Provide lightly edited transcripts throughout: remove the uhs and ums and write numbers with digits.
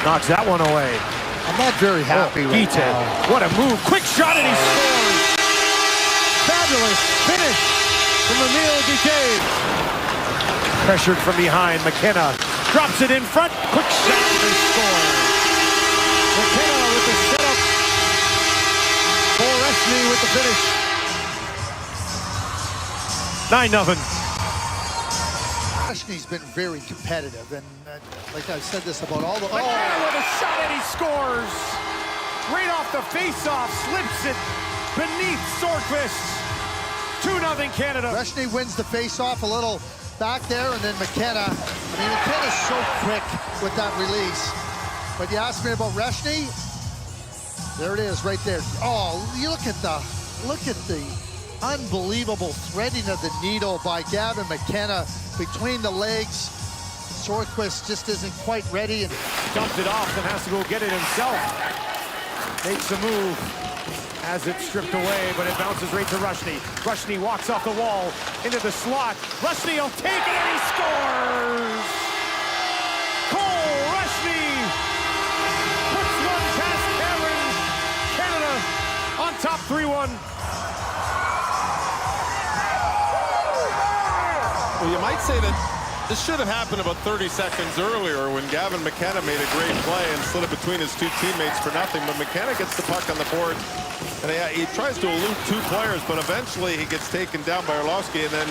knocks that one away. I'm not very happy right now. What a move. Quick shot and he scores. Fabulous finish from Emile Duquesne. Pressured from behind. McKenna drops it in front. Quick shot and he scores. McKenna with the setup. Cole Reschny with the finish. 9-0. Reschny's been very competitive, and like I've said this about all the... McKenna with a shot and he scores. Right off the face-off, slips it beneath Sorquist. 2-0 Canada. Reschny wins the face-off a little back there, and then McKenna. I mean, McKenna's so quick with that release. But you asked me about Reschny. There it is, right there. Oh, you look at the unbelievable threading of the needle by Gavin McKenna between the legs. Sorquist just isn't quite ready and dumped it off and has to go get it himself. Makes a move. Has it stripped away, but it bounces right to Reschny. Reschny walks off the wall into the slot. Reschny will take it and he scores! Cole Reschny puts one past Cameron. Canada on top 3-1. Well, you might say that this should have happened about 30 seconds earlier when Gavin McKenna made a great play and slid it between his two teammates for nothing. But McKenna gets the puck on the board, and he tries to elude two players, but eventually he gets taken down by Orlovsky, and then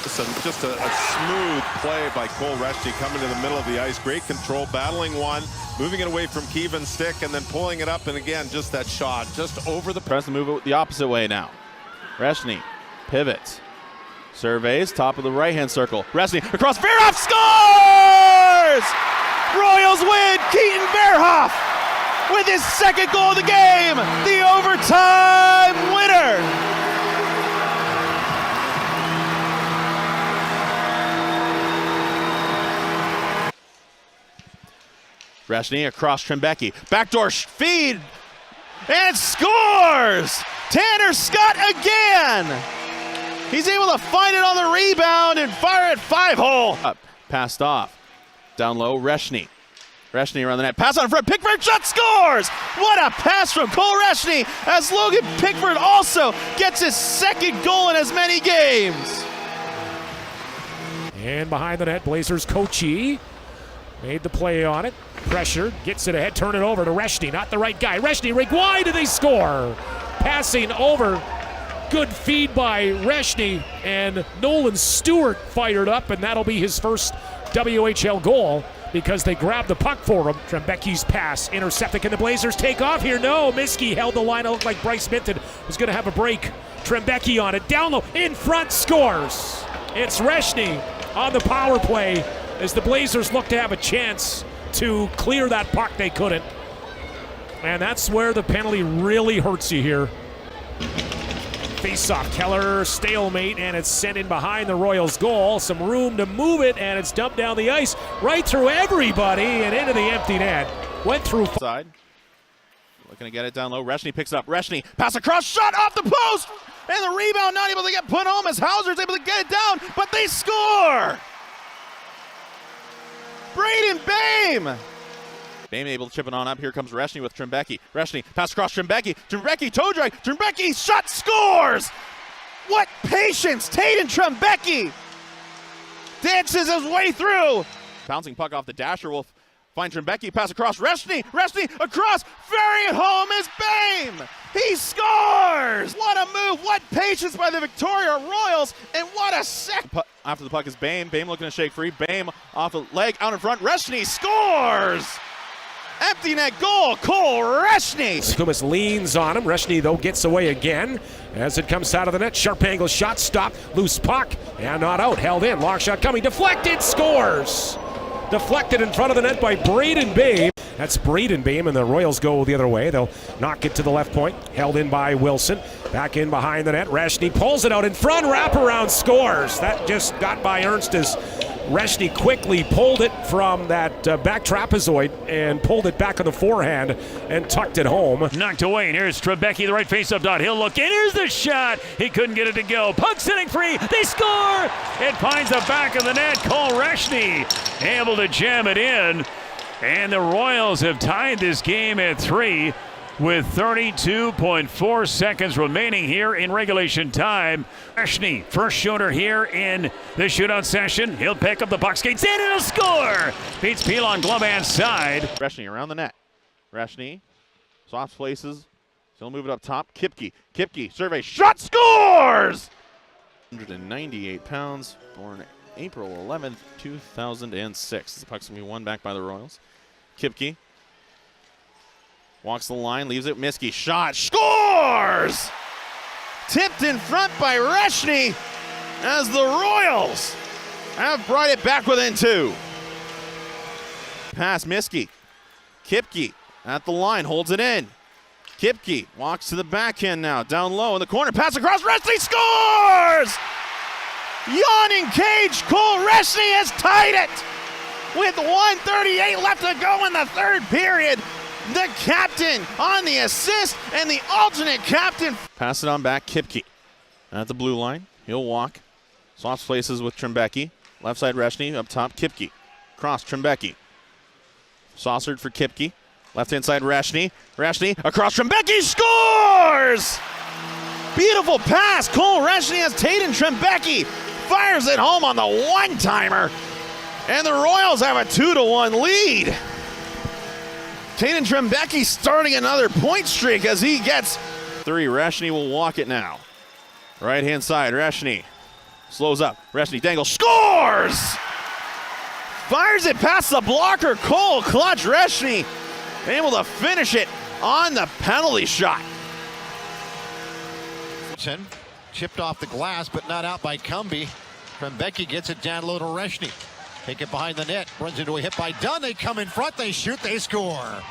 just a smooth play by Cole Reschny coming to the middle of the ice. Great control, battling one, moving it away from Keevan's stick, and then pulling it up, and again, just that shot, just over the... Tries to move it the opposite way now. Reschny pivots. Surveys, top of the right-hand circle. Reschny across, Verhoff scores! Royals win! Keaton Verhoff with his second goal of the game! The overtime winner! Reschny across Trembecki. Backdoor feed! And scores! Tanner Scott again! He's able to find it on the rebound and fire it 5-hole. Up, passed off. Down low, Reschny. Reschny around the net. Pass on front. Pickford shot, scores! What a pass from Cole Reschny as Logan Pickford also gets his second goal in as many games. And behind the net, Blazers Kochi made the play on it. Pressure, gets it ahead, turn it over to Reschny. Not the right guy. Reschny, right wide, and they score. Passing over. Good feed by Reschny, and Nolan Stewart fired up, and that'll be his first WHL goal because they grabbed the puck for him. Trembecki's pass intercepted. Can the Blazers take off here? No, Miskey held the line. It looked like Bryce Minton was going to have a break. Trembecki on it, down low, in front, scores. It's Reschny on the power play as the Blazers look to have a chance to clear that puck. They couldn't, and that's where the penalty really hurts you here. Face-off, Keller, stalemate, and it's sent in behind the Royals' goal. Some room to move it, and it's dumped down the ice, right through everybody, and into the empty net. Went through... Side. Looking to get it down low. Reschny picks it up. Reschny, pass across, shot off the post! And the rebound not able to get put home as Hauser's able to get it down, but they score! Braden Bame! Bame able to chip it on up. Here comes Reschny with Trembecki. Reschny, pass across Trembecki. Trembecki, toe drag. Trembecki, shot, scores! What patience! Taden Trembecki dances his way through. Bouncing puck off the dasher will find Trembecki. Pass across Reschny. Reschny across. Ferry it home is Bame. He scores! What a move! What patience by the Victoria Royals! And what a sec! After the puck is Bame. Bame looking to shake free. Bame off a leg out in front. Reschny scores! Empty net goal, Cole Reschny. Skumas leans on him. Reschny, though, gets away again as it comes out of the net. Sharp angle shot, stopped, loose puck, and not out. Held in, long shot coming, deflected, scores. Deflected in front of the net by Braden Bame. That's Braden Bame, and the Royals go the other way. They'll knock it to the left point. Held in by Wilson. Back in behind the net. Reschny pulls it out in front, wraparound, scores. That just got by Ernst as Reschny quickly pulled it from that back trapezoid and pulled it back on the forehand and tucked it home. Knocked away, and here's Trembecki, the right face-up dot. He'll look in, here's the shot. He couldn't get it to go. Puck sitting free, they score! It finds the back of the net. Cole Reschny able to jam it in. And the Royals have tied this game at 3 with 32.4 seconds remaining here in regulation time. Reschny, first shooter here in the shootout session. He'll pick up the puck, skates in, and he'll score! Beats Peel on Globan's side. Reschny around the net. Reschny, soft places. He'll move it up top. Kipke, survey, shot, scores! 198 pounds, born April 11th, 2006. The puck's going to be won back by the Royals. Kipke walks the line, leaves it. Miskey, shot, scores! Tipped in front by Reschny as the Royals have brought it back within 2. Pass Miskey. Kipke at the line, holds it in. Kipke walks to the backhand now, down low in the corner, pass across, Reschny scores! Yawning cage, Cole Reschny has tied it with 1:38 left to go in the third period. The captain on the assist and the alternate captain. Pass it on back, Kipke at the blue line. He'll walk, swaps places with Trembecki. Left side Reschny, up top Kipke. Cross Trembecki. Saucered for Kipke. Left-hand side, Reschny. Reschny across Trembecki, scores! Beautiful pass. Cole Reschny has Taden Trembecki. Fires it home on the one-timer. And the Royals have a 2-1 lead. Taden Trembecki starting another point streak as he gets 3. Reschny will walk it now. Right-hand side, Reschny. Slows up. Reschny dangles, scores! Fires it past the blocker. Cole clutch Reschny. Able to finish it on the penalty shot. Chipped off the glass, but not out by Cumby. Trembecki gets it down low to Reschny. Take it behind the net, runs into a hit by Dunn. They come in front, they shoot, they score.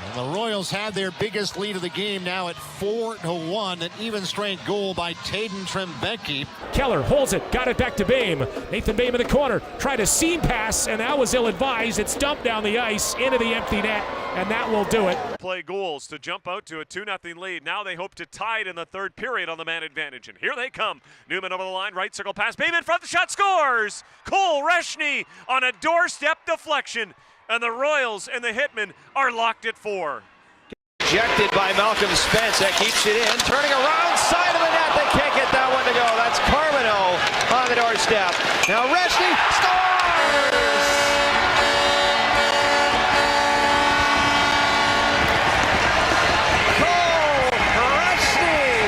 And the Royals had their biggest lead of the game now at 4-1. An even strength goal by Taden Trembecki. Keller holds it, got it back to Bame. Nathan Bame in the corner, tried a seam pass, and that was ill-advised. It's dumped down the ice into the empty net, and that will do it. Play goals to jump out to a 2-0 lead. Now they hope to tie it in the third period on the man advantage. And here they come. Newman over the line, right circle pass. Bame in front, the shot scores! Cole Reschny on a doorstep deflection. And the Royals and the Hitmen are locked at 4. Ejected by Malcolm Spence. That keeps it in. Turning around, side of the net. They can't get that one to go. That's Carmino on the doorstep. Now Reschny scores! Cole Reschny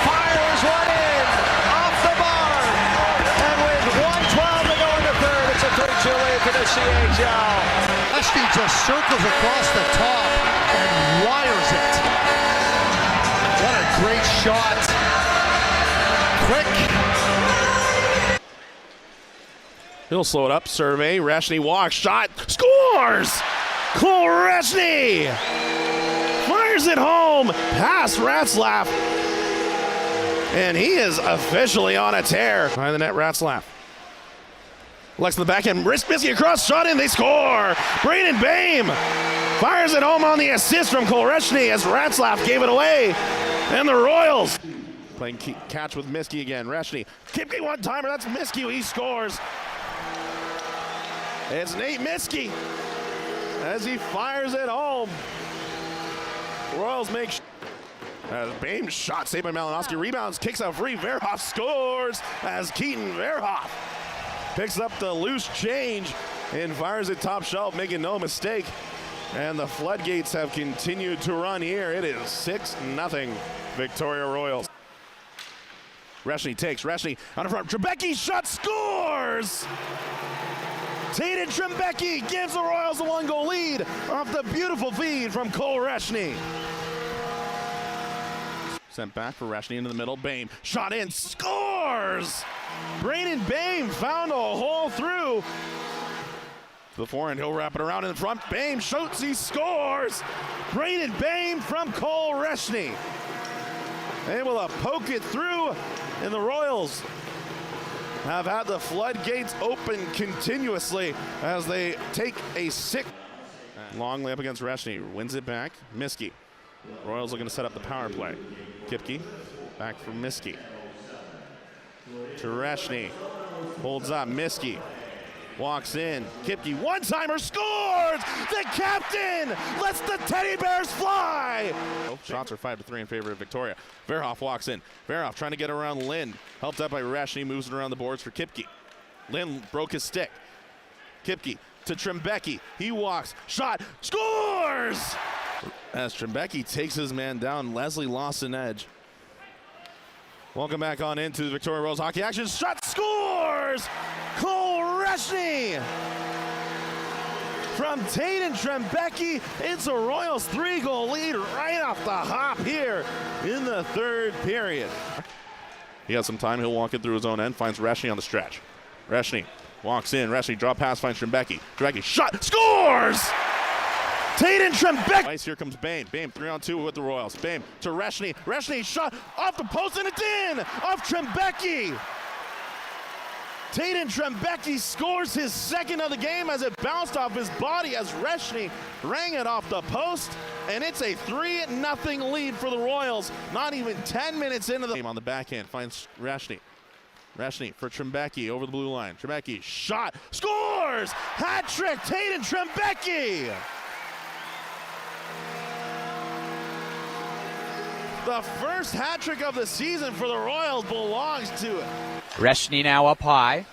fires one in off the bar. And with 1:12 to go in the third, it's a 3-2 lead for the CHL. Reschny just circles across the top and wires it. What a great shot. Quick. He'll slow it up, survey, Reschny walks, shot, scores! Cole Reschny fires it home, past Ratzlaff. And he is officially on a tear. Behind the net, Ratzlaff. Lex in the backhand, Miskey across, shot in, they score! Brayden Bame fires it home on the assist from Cole Reschny as Ratzlaff gave it away. And the Royals playing catch with Miskey again. Reschny, Kipke one-timer, that's Miskey, he scores. It's Nate Miskey as he fires it home. Royals make Bame's shot saved by Malinowski, rebounds, kicks out free, Verhoff scores as Keaton Verhoff picks up the loose change and fires it top shelf, making no mistake. And the floodgates have continued to run here. It is 6-0 Victoria Royals. Reschny takes, Reschny out in front. Trembecki shot, scores! Taden Trembecki gives the Royals a 1-goal lead off the beautiful feed from Cole Reschny. Sent back for Reschny into the middle. Bame shot in, scores! Brayden Bame found a hole through the forehand. He'll wrap it around in front. Bame shoots, he scores! Brayden Bame from Cole Reschny. Able to poke it through, and the Royals have had the floodgates open continuously as they take a 6. Long layup against Reschny, wins it back. Miskey. Royals looking to set up the power play. Kipke back for Miskey. To Reschny. Holds up. Miskey walks in. Kipke, one-timer, scores! The captain lets the teddy bears fly! Shots are 5-3 in favor of Victoria. Verhoff walks in. Verhoff trying to get around Lynn. Helped out by Reschny, moves it around the boards for Kipke. Lynn broke his stick. Kipke to Trembecki. He walks, shot, scores! As Trembecki takes his man down, Leslie lost an edge. Welcome back on into the Victoria Royals hockey action. Shot, scores! Cole Reschny! From Taden Trembecki, it's a Royals 3-goal lead right off the hop here in the third period. He has some time. He'll walk it through his own end, finds Reschny on the stretch. Reschny walks in. Reschny drop pass, finds Trembecki. Trembecki shot, scores! Taden Trembecki. Here comes Bame. Bame 3-on-2 with the Royals. Bame to Reschny. Reschny shot off the post and it's in! Off Trembecki. Taden Trembecki scores his second of the game as it bounced off his body as Reschny rang it off the post, and it's a 3-0 lead for the Royals. Not even 10 minutes into the game. On the backhand finds Reschny. Reschny for Trembecki over the blue line. Trembecki shot, scores! Hat trick, Taden Trembecki! The first hat trick of the season for the Royals belongs to it. Reschny now up high.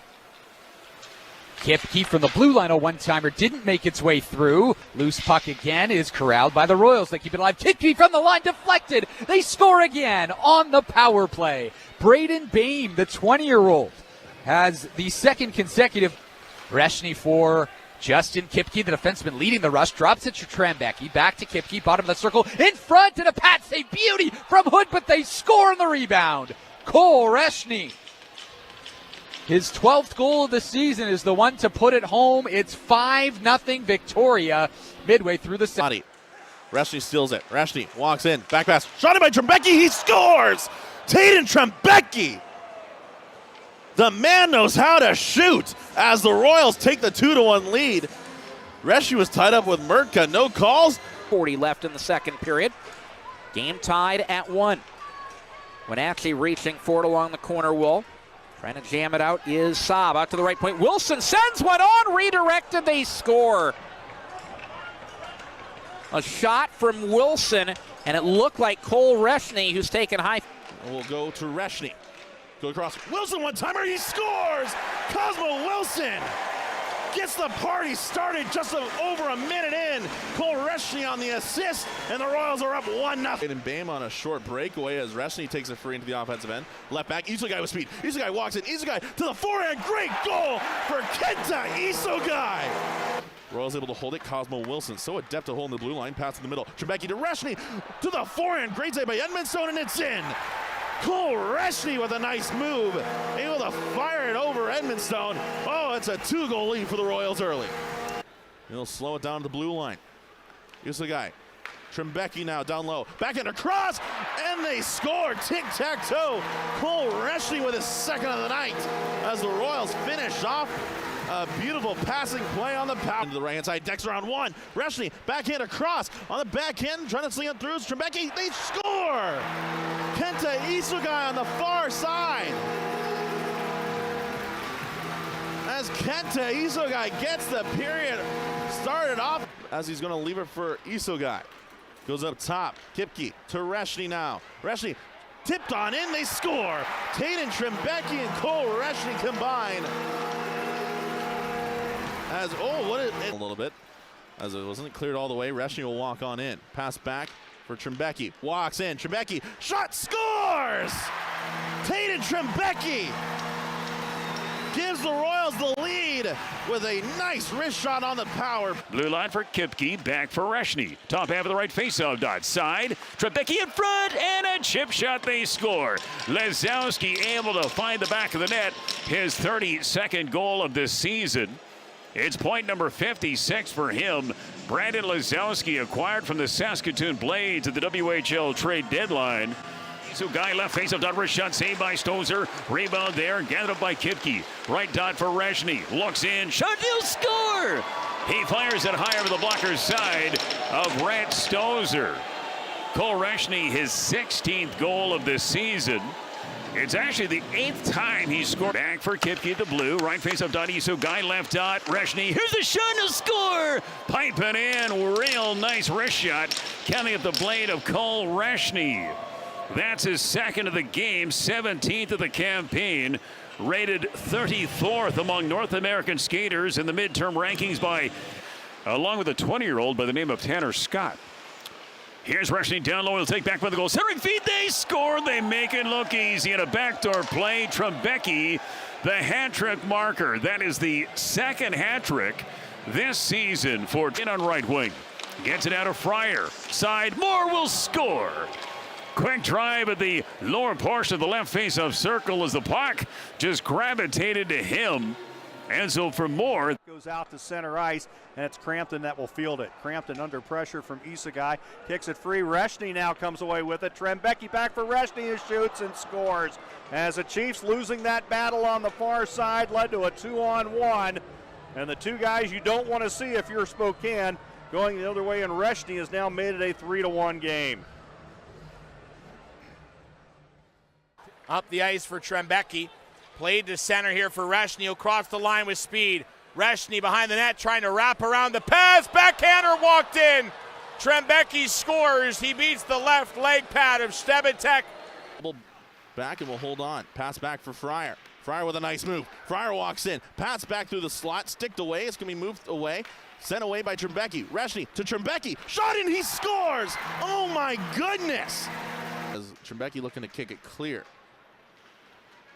Kipke from the blue line, a one-timer, didn't make its way through. Loose puck again is corralled by the Royals. They keep it alive. Kipke from the line, deflected. They score again on the power play. Braden Bame, the 20-year-old, has the second consecutive. Reschny for Justin Kipke, the defenseman leading the rush, drops it to Trembecki, back to Kipke, bottom of the circle, in front, and a pat save, beauty from Hood, but they score on the rebound. Cole Reschny. His 12th goal of the season is the one to put it home. It's 5-0 Victoria midway through the second. Reschny steals it. Reschny walks in, back pass, shot it by Trembecki, he scores! Taden Trembecki! The man knows how to shoot as the Royals take the 2-1 lead. Reschny was tied up with Murtka, no calls. 40 left in the second period. Game tied at 1. When actually reaching for it along the corner wall. Trying to jam it out is Saab out to the right point. Wilson sends one on, redirected, they score. A shot from Wilson, and it looked like Cole Reschny, who's taken high. We'll go to Reschny. Go across. Wilson one-timer, he scores! Cosmo Wilson gets the party started just over a minute in. Cole Reschny on the assist, and the Royals are up 1-0. And Bame on a short breakaway as Reschny takes it free into the offensive end. Left back, Isogai with speed. Isogai walks in. Isogai to the forehand. Great goal for Kenta Isogai. Royals able to hold it. Cosmo Wilson so adept at holding the blue line. Pass in the middle. Trembecki to Reschny to the forehand. Great save by Edmondstone, and it's in. Cole Reschny with a nice move, able to fire it over Edmondstone. Oh, it's a 2-goal lead for the Royals early. He'll slow it down to the blue line. Here's the guy. Trembecki now down low. Backhand across, and they score. Tic-tac-toe. Cole Reschny with his second of the night as the Royals finish off a beautiful passing play on the power. To the right-hand side, Dexter on one. Reschny, backhand across. On the backhand, trying to sling it through. Trembecki, they score! Kenta Isogai on the far side. As Kenta Isogai gets the period started off, as he's going to leave it for Isogai. Goes up top. Kipke to Reschny now. Reschny tipped on in, they score. Taden Trembecki and Cole Reschny combine. As, a little bit. As it wasn't cleared all the way, Reschny will walk on in. Pass back for Trembecki. Walks in. Trembecki, shot, scores! Taden Trembecki gives the Royals the lead with a nice wrist shot on the power. Blue line for Kipke, back for Reschny. Top half of the right faceoff dot side. Trembecki in front, and a chip shot, they score. Lesowski able to find the back of the net. His 32nd goal of the season. It's point number 56 for him. Brandon Lesowski acquired from the Saskatoon Blades at the WHL trade deadline. So guy left face-off dot, wrist shot saved by Stozer. Rebound there, gathered up by Kipke. Right dot for Reschny. Looks in, shot, he'll score! He fires it high over the blocker's side of Brent Stozer. Cole Reschny, his 16th goal of the season. It's actually the 8th time he's scored. Back for Kipke, the blue. Right face of dot. Guy left dot. Reschny. Here's the shot to score. Pipe it in. Real nice wrist shot. Coming at the blade of Cole Reschny. That's his 2nd of the game, 17th of the campaign. Rated 34th among North American skaters in the midterm rankings along with a 20-year-old by the name of Tanner Scott. Here's Reschny down low. He'll take back by the goal. Centering feed. They score. They make it look easy. And a backdoor play. Trembecki, the hat trick marker. That is the 2nd hat trick this season for in on right wing. Gets it out of Fryer. Side. Moore will score. Quick drive at the lower portion of the left face-off circle as the puck just gravitated to him. And so for Moore. Goes out to center ice, and it's Crampton that will field it. Crampton under pressure from Isagai. Kicks it free. Reschny now comes away with it. Trembecki back for Reschny, who shoots and scores. As the Chiefs losing that battle on the far side led to a 2-on-1. And the two guys you don't want to see if you're Spokane going the other way, and Reschny has now made it a 3-1 game. Up the ice for Trembecki. Played to center here for Reschny. He'll cross the line with speed. Reschny behind the net trying to wrap around the pass. Backhander walked in. Trembecki scores. He beats the left leg pad of Stebetek. Back and will hold on. Pass back for Fryer. Fryer with a nice move. Fryer walks in. Pass back through the slot. Sticked away. It's going to be moved away. Sent away by Trembecki. Reschny to Trembecki. Shot in. He scores. Oh my goodness. As Trembecki looking to kick it clear.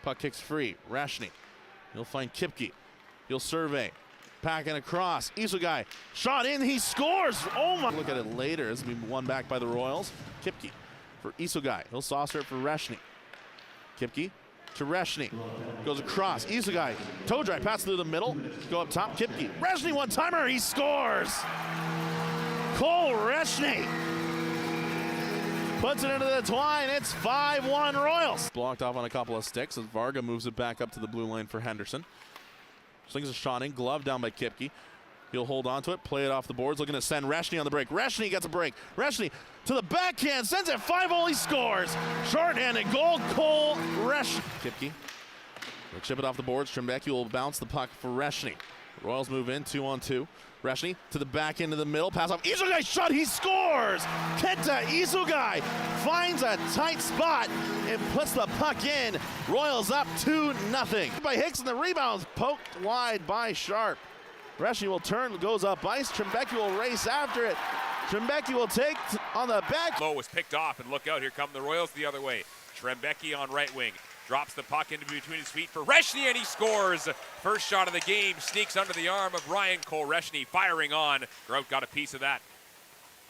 Puck kicks free. Reschny. He'll find Kipke. He'll survey. Packing across. Isagai. Shot in. He scores. Oh my. Look at it later. It's going to be won back by the Royals. Kipke for Isagai. He'll saucer it for Reschny. Kipke to Reschny. Goes across. Isagai. Toe drag. Pass through the middle. Go up top. Kipke. Reschny one-timer. He scores. Cole Reschny puts it into the twine. It's 5-1 Royals. Blocked off on a couple of sticks as Varga moves it back up to the blue line for Henderson. Slings a shot in. Glove down by Kipke. He'll hold on to it. Play it off the boards. Looking to send Reschny on the break. Reschny gets a break. Reschny to the backhand. Sends it 5-0. He scores. Shorthanded goal. Cole Reschny. Kipke will chip it off the boards. Trembecki will bounce the puck for Reschny. Royals move in 2-on-2. Reschny to the back end of the middle. Pass off. Isagai shot. He scores. Kenta Isagai finds a tight spot and puts the puck in. Royals up 2-0. By Hicks and the rebounds poked wide by Sharp. Reschny will turn, goes up ice. Trembecki will race after it. Trembecki will take on the back. Low was picked off, and look out, here come the Royals the other way. Trembecki on right wing. Drops the puck into between his feet for Reschny, and he scores. First shot of the game, sneaks under the arm of Ryan. Cole Reschny firing on. Grout got a piece of that.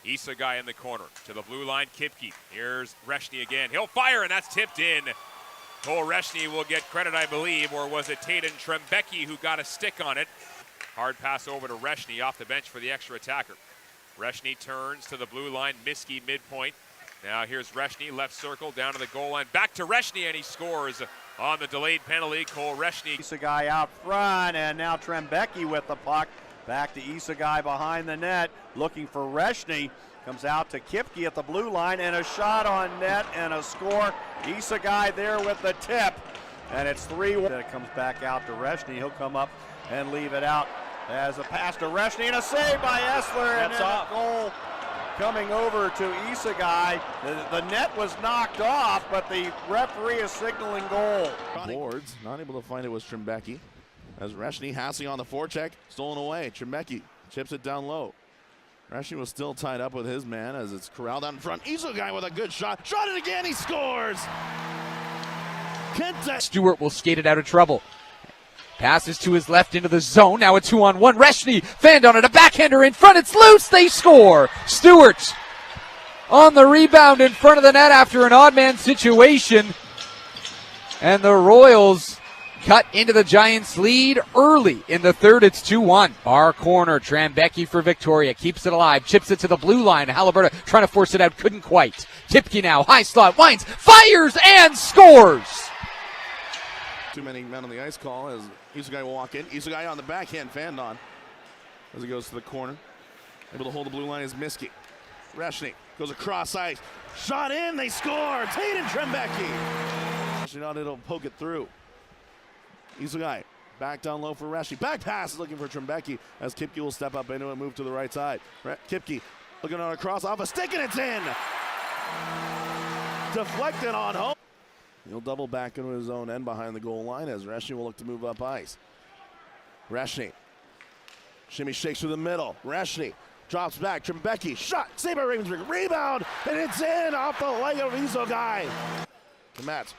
Isagai in the corner to the blue line. Kipke. Here's Reschny again. He'll fire, and that's tipped in. Cole Reschny will get credit, I believe, or was it Taden Trembecki who got a stick on it? Hard pass over to Reschny off the bench for the extra attacker. Reschny turns to the blue line. Miskey midpoint. Now here's Reschny, left circle, down to the goal line. Back to Reschny, and he scores on the delayed penalty. Cole Reschny. Isagai out front, and now Trembecki with the puck. Back to Isagai behind the net, looking for Reschny. Comes out to Kipke at the blue line, and a shot on net, and a score. Isagai there with the tip, and it's 3-1. It comes back out to Reschny. He'll come up and leave it out as a pass to Reschny, and a save by Essler, and then a goal coming over to Isagai. The net was knocked off, but the referee is signaling goal. Boards, not able to find it was Trembecki. As Reschny hassling on the forecheck, stolen away. Trembecki chips it down low. Reschny was still tied up with his man as it's corralled out in front. Isagai with a good shot. Shot it again, he scores! Kenta. Stewart will skate it out of trouble. Passes to his left into the zone. Now a 2-on-1. Reschny fanned on it. A backhander in front. It's loose. They score. Stewart on the rebound in front of the net after an odd man situation. And the Royals cut into the Giants' lead early in the third. It's 2-1. Far corner. Trembecki for Victoria. Keeps it alive. Chips it to the blue line. Halliburton trying to force it out. Couldn't quite. Kipke now. High slot. Winds. Fires and scores. Too many men on the ice call as Isagai will walk in. Isagai on the backhand, fanned on as he goes to the corner. Able to hold the blue line is Miskey. Reschny goes across ice. Shot in, they score. Taden Trembecki. Reschny not able to poke it through. Isogai back down low for Reschny. Back pass looking for Trembecki as Kipke will step up into it, move to the right side. Kipke looking on a cross off a stick and it's in. Deflected on home. He'll double back into his own end behind the goal line as Reschny will look to move up ice. Reschny. Shimmy shakes through the middle. Reschny drops back. Trembecki shot. Saved by Ravensburg. Rebound. And it's in off the leg of Isogai. Komet.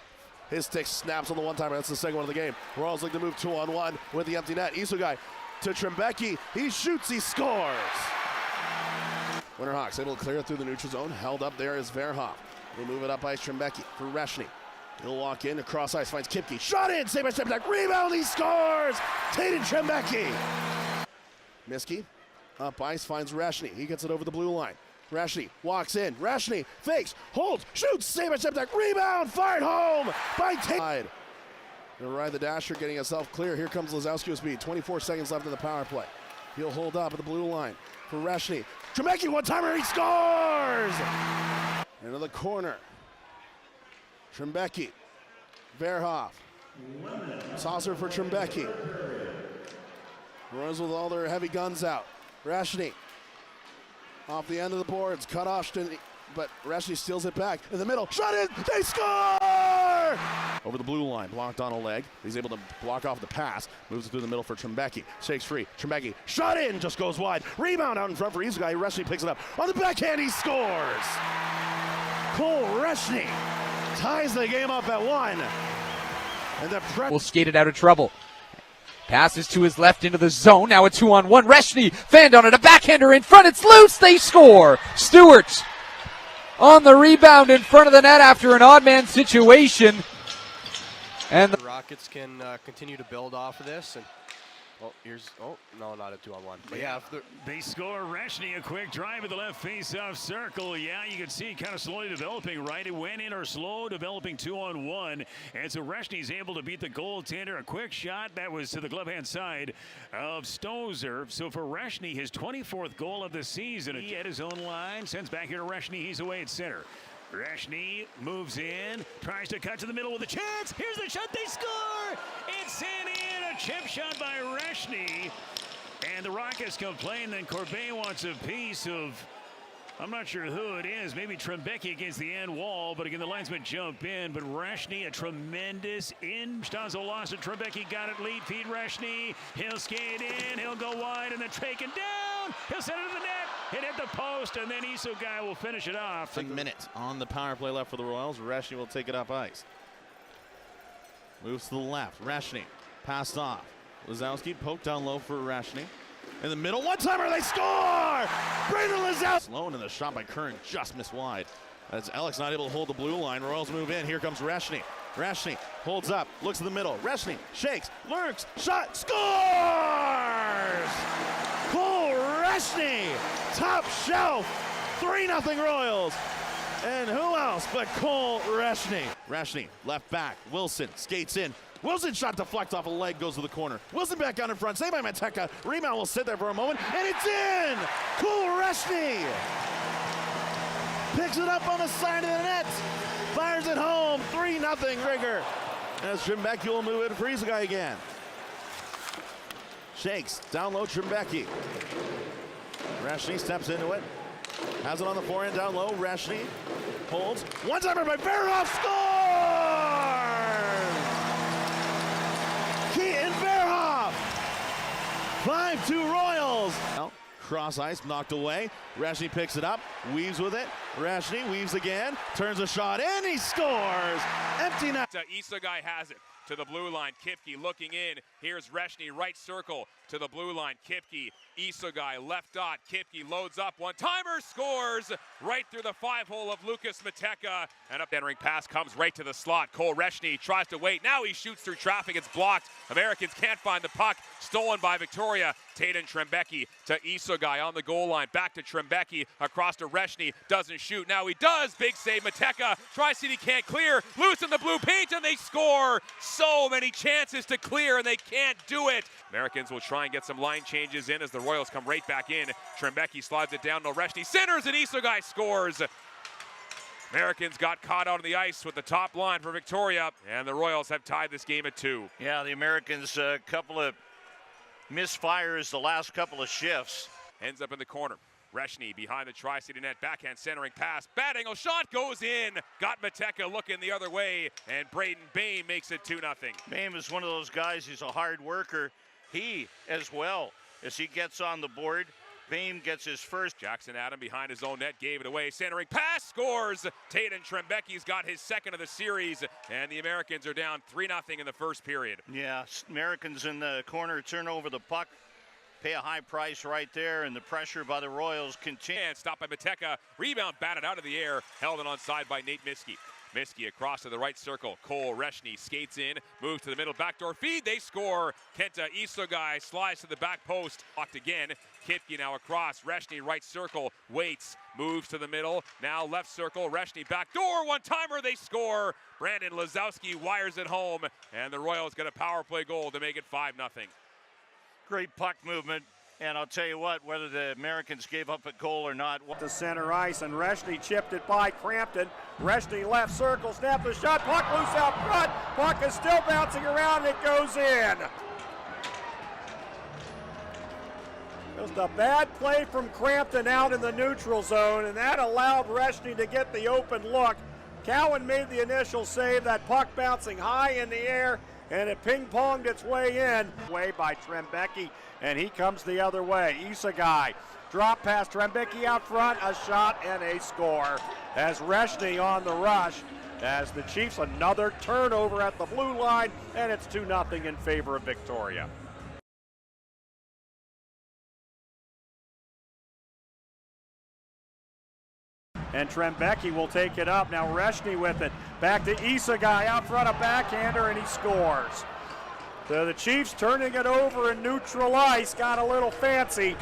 His stick snaps on the one-timer. That's the second one of the game. Royals like to move 2-on-1 with the empty net. Isogai to Trembecki. He shoots. He scores. Winterhawks able to clear it through the neutral zone. Held up there is Verhoff. He'll move it up ice. Trembecki for Reschny. He'll walk in across ice. Finds Kipke. Shot in. Saved by Trembecki. Rebound. He scores. Taden Trembecki. Miskey up ice. Finds Reschny. He gets it over the blue line. Reschny walks in. Reschny fakes, holds, shoots, saved by Sheptak. Rebound, fired home by Taden. Gonna ride the dasher, getting himself clear. Here comes Lazowski with speed. 24 seconds left in the power play. He'll hold up at the blue line for Reschny. Trembecki, one-timer, he scores! Into the corner. Trembecki. Verhoff. Saucer for Trembecki. Royals with all their heavy guns out. Reschny. Off the end of the boards, cut off, but Reschny steals it back. In the middle, shot in, they score! Over the blue line, blocked on a leg. He's able to block off the pass, moves it through the middle for Trembecki. Shakes free, Trembecki, shot in, just goes wide. Rebound out in front for Isogai, Reschny picks it up. On the backhand, he scores! Cole Reschny ties the game up at 1. And the will skate it out of trouble. Passes to his left into the zone. Now a 2-on-1. Reschny fanned on it. A backhander in front. It's loose. They score. Stewart on the rebound in front of the net after an odd man situation. And the Rockets can continue to build off of this. And no, not a 2-on-1. But yeah, they score. Reschny a quick drive at the left face-off circle. Yeah, you can see kind of slowly developing, right? It went in or slow developing 2-on-1. And so Reschny's able to beat the goaltender. A quick shot that was to the glove hand side of Stozer. So for Reschny, his 24th goal of the season. He at his own line, sends back here to Reschny. He's away at center. Reschny moves in, tries to cut to the middle with a chance. Here's the shot, they score! It's in, a chip shot by Reschny. And the Rockets complain, then Corbet wants a piece of, I'm not sure who it is, maybe Trembecki against the end wall, but again, the linesman jump in, but Reschny, a tremendous in. Stazo lost it, Trembecki got it, lead feed Reschny. He'll skate in, he'll go wide, and then taken down. He'll send it to the net. It hit the post, and then Isogai will finish it off. A minute on the power play left for the Royals. Reschny will take it up ice. Moves to the left. Reschny passed off. Lazowski poked down low for Reschny. In the middle, one-timer, they score! Brandon Lazowski. Slow in the shot by Curran, just missed wide. As Alex not able to hold the blue line. Royals move in. Here comes Reschny. Reschny holds up, looks in the middle. Reschny shakes, lurks, shot, scores! Cole Reschny, top shelf, 3-0 Royals. And who else but Cole Reschny? Reschny, left back, Wilson skates in. Wilson shot deflects off a leg, goes to the corner. Wilson back out in front, saved by Mateka. Rebound will sit there for a moment, and it's in! Cole Reschny picks it up on the side of the net, fires it home, 3-0 Rigger. As Trembecki will move it for Isogai again. Shakes, down low Trembecki. Reschny steps into it. Has it on the forehand, down low. Reschny holds. One-timer by Verhoff, scores! Keaton Verhoff! 5-2 Royals. Now, cross ice, knocked away. Reschny picks it up, weaves with it. Reschny weaves again, turns a shot in, he scores! Empty net. Isogai has it. To the blue line, Kipke looking in. Here's Reschny, right circle to the blue line. Kipke, Isogai, left dot. Kipke loads up, one-timer, scores right through the 5-hole of Lucas Mateka. And up entering pass comes right to the slot. Cole Reschny tries to wait. Now he shoots through traffic. It's blocked. Americans can't find the puck. Stolen by Victoria. Taden Trembecki to Isogai on the goal line. Back to Trembecki, across to Reschny. Doesn't shoot. Now he does. Big save. Mateka. Tri-City can't clear. Loose in the blue paint, and they score. So many chances to clear, and they can't do it. Americans will try and get some line changes in as the Royals come right back in. Trembecki slides it down to Reschny. Centers, and Isogai scores. Americans got caught out on the ice with the top line for Victoria, and the Royals have tied this game at 2. Yeah, the Americans, a couple of misfires the last couple of shifts. Ends up in the corner. Reschny behind the Tri-City net, backhand centering pass. Bad angle shot goes in. Got Mateka looking the other way, and Braden Bame makes it 2-0. Bame is one of those guys, he's a hard worker. He, as well, as he gets on the board, Bame gets his first. Jackson Adam behind his own net, gave it away. Centering pass, scores. Taden Trembecki's got his second of the series, and the Americans are down 3-0 in the first period. Yeah, Americans in the corner turn over the puck, pay a high price right there, and the pressure by the Royals continues. And stopped by Mateka. Rebound batted out of the air, held it onside by Nate Miskey. Miskey across to the right circle. Cole Reschny skates in, moves to the middle, backdoor feed. They score. Kenta Isogai slides to the back post. Blocked again. Kipke now across. Reschny right circle. Waits. Moves to the middle. Now left circle. Reschny backdoor. One-timer. They score. Brandon Lazowski wires it home. And the Royals get a power play goal to make it 5-0. Great puck movement. And I'll tell you what, whether the Americans gave up a goal or not. To center ice, and Reschny chipped it by Crampton. Reschny left circle, snap the shot, puck loose out front. Puck is still bouncing around, and it goes in. Just a bad play from Crampton out in the neutral zone, and that allowed Reschny to get the open look. Cowan made the initial save, that puck bouncing high in the air, and it ping-ponged its way in. Way by Trembecki, and he comes the other way. Isogai, drop pass, Trembecki out front, a shot and a score. As Reschny on the rush, as the Chiefs another turnover at the blue line, and it's 2-0 in favor of Victoria. And Trembecki will take it up. Now Reschny with it. Back to Isogai out front, a backhander, and he scores. So the Chiefs turning it over in neutral ice, got a little fancy,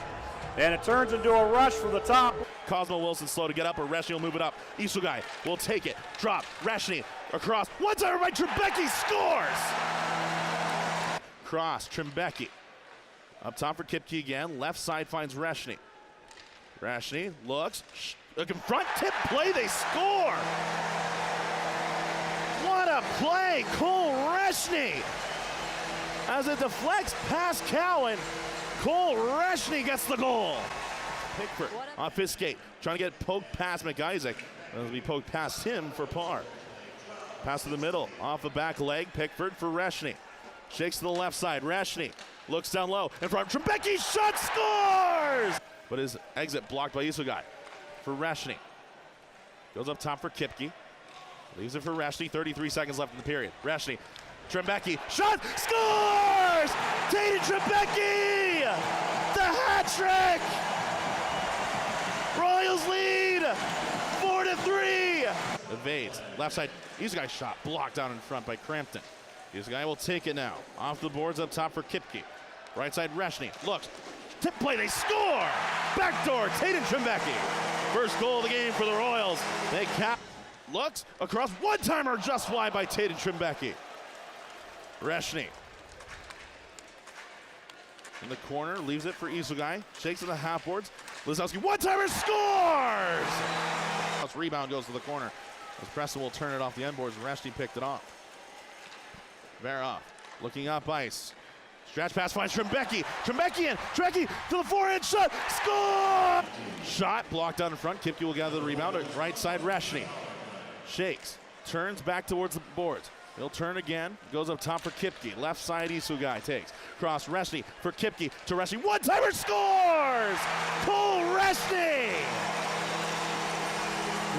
and it turns into a rush from the top. Cosmo Wilson slow to get up, or Reschny will move it up. Isogai will take it. Drop. Reschny across. One-timer by Trembecki, scores! Cross. Trembecki. Up top for Kipke again. Left side finds Reschny. Reschny looks. Look in front, tip play, they score! What a play, Cole Reschny! As it deflects past Cowan, Cole Reschny gets the goal. Pickford off his skate, trying to get poked past McIsaac. It'll be poked past him for par. Pass to the middle, off the back leg, Pickford for Reschny. Shakes to the left side, Reschny looks down low, in front, Trembecki, shot, scores! But his exit blocked by Isogai. For Reschny. Goes up top for Kipke. Leaves it for Reschny. 33 seconds left in the period. Reschny. Trembecki. Shot. Scores! Taden Trembecki! The hat trick! Royals lead! 4-3! Evades. Left side. Isogai shot. Blocked down in front by Crampton. Isogai will take it now. Off the boards up top for Kipke. Right side Reschny. Looks. Tip play. They score! Backdoor. Taden Trembecki. First goal of the game for the Royals. They cap. Looks across, one-timer just wide by Taden Trembecki. Reschny. In the corner, leaves it for Isogai. Shakes to the half boards. Lazowski, one-timer, scores! Rebound goes to the corner. As Preston will turn it off the end boards. Reschny picked it off. Verov looking up ice. Stretch pass finds Trembecki. Trembecki in. Trembecki to the forehand shot. Score! Shot blocked out in front. Kipke will gather the rebound. Right side Reschny. Shakes. Turns back towards the boards. He'll turn again. Goes up top for Kipke. Left side Isogai takes. Cross Reschny for Kipke to Reschny. One-timer, scores! Cole Reschny!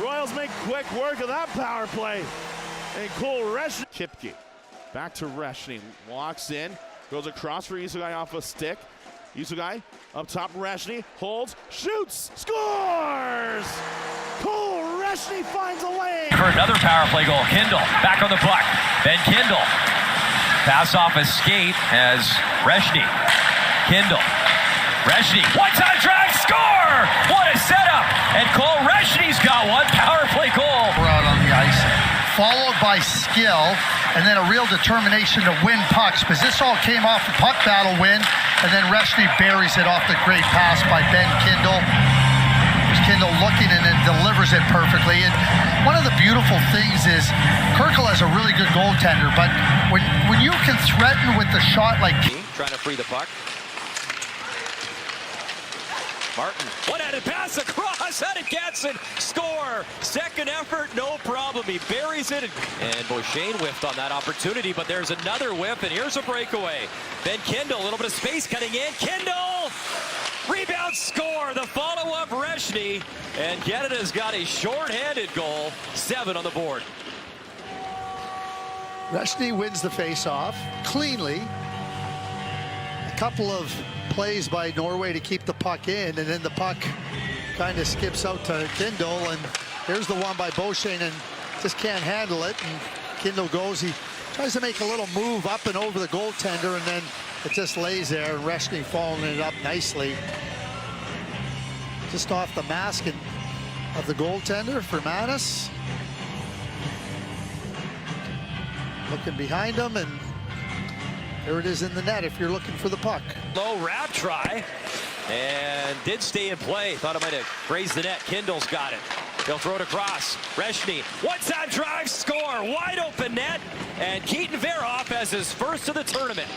Royals make quick work of that power play. And Cole Reschny. Kipke back to Reschny. Walks in. Goes across for Isogai off a stick. Isogai up top, Reschny holds, shoots, scores! Cole Reschny finds a lane. For another power play goal, Kindle back on the puck. Ben Kindle. Pass off a skate as Reschny. Kindle. Reschny, one-time drag, score! What a setup! And Cole Reschny's got one power play goal. We're out on the ice, followed by skill, and then a real determination to win pucks, because this all came off the puck battle win, and then Reschny buries it off the great pass by Ben Kindle. There's Kindle looking and then delivers it perfectly. And one of the beautiful things is Kirkle has a really good goaltender, but when you can threaten with the shot like... Trying to free the puck. Martin, one-handed pass across, and it gets it. Score. Second effort, no problem. He buries it. And Beauchene whiffed on that opportunity, but there's another whiff, and here's a breakaway. Ben Kindle, a little bit of space cutting in. Kindle! Rebound, score. The follow-up, Reschny. And Canada's got a short-handed goal. 7 on the board. Reschny wins the face-off cleanly. A couple of plays by Norway to keep the puck in, and then the puck kind of skips out to Kindle, and here's the one by Beauchene, and just can't handle it, and Kindle goes, he tries to make a little move up and over the goaltender, and then it just lays there, and Reschny following it up nicely. Just off the mask of the goaltender for Manis. Looking behind him, and there it is in the net if you're looking for the puck. Low wrap try, and did stay in play. Thought it might have grazed the net. Kindle's got it. They'll throw it across. Reschny, one-time drive, score. Wide open net, and Keaton Verhoff has his first of the tournament.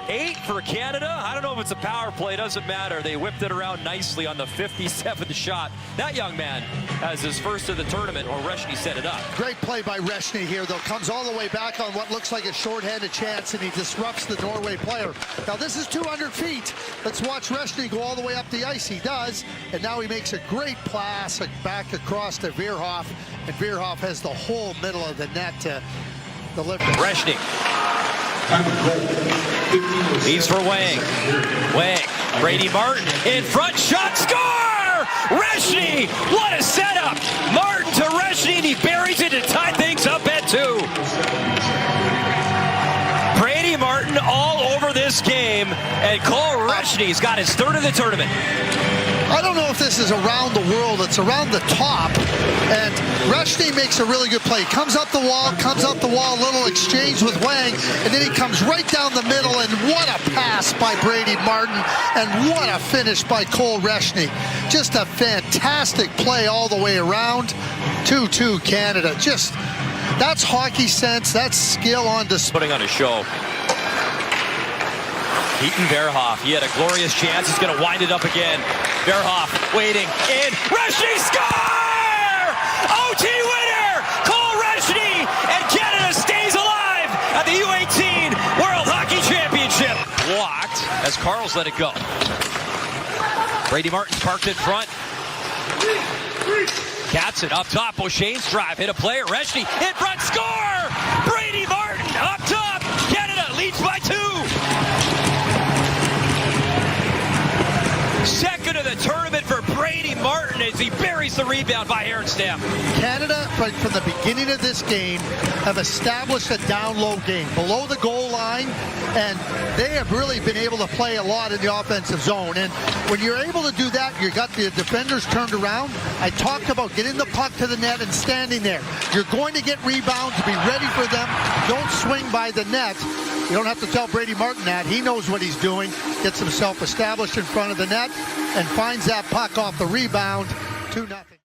8 for Canada. I don't know if it's a power play. Doesn't matter. They whipped it around nicely on the 57th shot. That young man has his first of the tournament, or Reschny set it up. Great play by Reschny here, though. Comes all the way back on what looks like a shorthanded chance, and he disrupts the Norway player. Now, this is 200 feet. Let's watch Reschny go all the way up the ice. He does, and now he makes a great pass back across to Verhoff, and Verhoff has the whole middle of the net to deliver. Reschny. Leaves for Wang. Wang. Brady Martin in front. Shot. Score! Reschny! What a setup! Martin to Reschny, and he buries it to tie things up at 2. Brady Martin all over this game, and Cole Reschny's got his 3rd of the tournament. I don't know if this is around the world. It's around the top, and Reschny makes a really good play. Comes up the wall, little exchange with Wang, and then he comes right down the middle, and what a pass by Brady Martin, and what a finish by Cole Reschny. Just a fantastic play all the way around. 2-2 Canada. Just, that's hockey sense, that's skill on display. Putting on a show. Keaton Verhoff, he had a glorious chance. He's going to wind it up again. Verhoff waiting in. Reschny score! OT winner! Cole Reschny! And Canada stays alive at the U18 World Hockey Championship. Blocked as Carl's let it go. Brady Martin's parked in front. Katzen up top. Beauchene's drive. Hit a player. Reschny in front. Score! Brady Martin up top. Canada leads by 2. Second of the tournament for Brady Martin as he buries the rebound by Herenstam. Canada, right from the beginning of this game, have established a down-low game below the goal line, and they have really been able to play a lot in the offensive zone. And when you're able to do that, you got the defenders turned around. I talked about getting the puck to the net and standing there. You're going to get rebounds. Be ready for them. Don't swing by the net. You don't have to tell Brady Martin that. He knows what he's doing. Gets himself established in front of the net and finds that puck off the rebound. 2-0.